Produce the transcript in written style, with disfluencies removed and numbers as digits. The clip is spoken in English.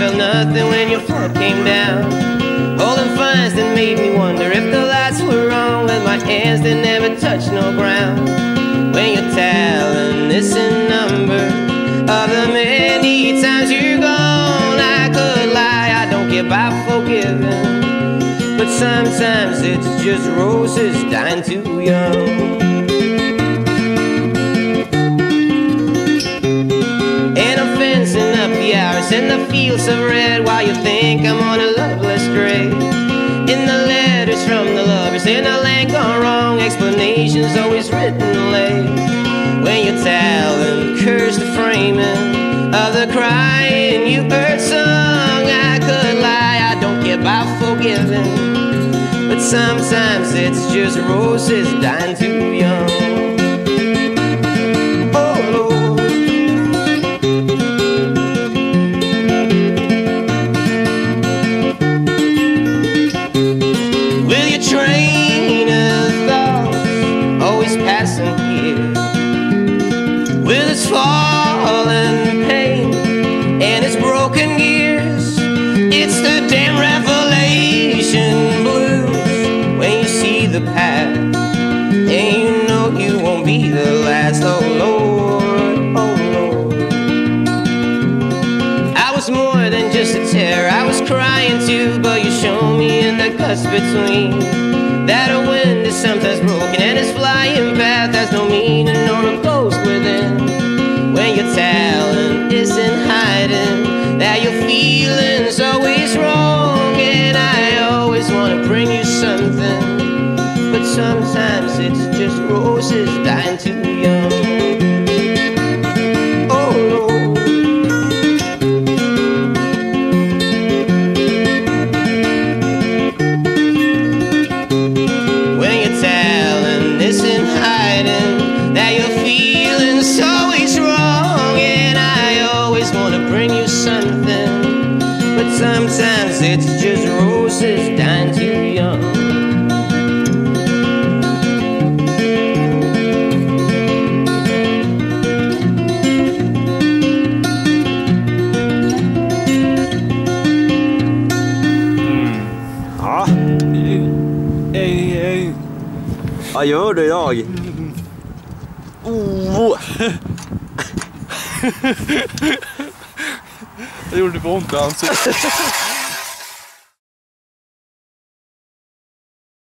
felt nothing when your flood came down. Holding fires that made me wonder if the lights were wrong, with my hands that never touched no ground. When you're telling this in number of the many times you're gone, I could lie, I don't get by forgiving, but sometimes it's just roses dying too young. And I'm fencing up the hours in the fields of red, while you think I'm on a loveless stray. In the letters from the lovers in a land gone wrong, explanations always written late. When you tell and curse the framing of the crying you heard sung, I could lie, I don't get by forgiving, but sometimes it's just roses dying too young. Train of thoughts always passing here, with its fallen pain and its broken gears. It's the damn revelation blues when you see the path and you know you won't be the last. Oh Lord, oh Lord, I was more than just a terror, I was crying too, but you showed me in the cusp between that a wind is sometimes broken and its flying path has no meaning nor a ghost within. When you're telling isn't hiding that your feeling's always wrong, and I always want to bring you something, but sometimes it's just roses dying too young. That your feeling's always wrong, and I always want to bring you something, but sometimes it's just roses dying too young. Ja. Vad gör du idag? Det gjorde på ont i ansiktet.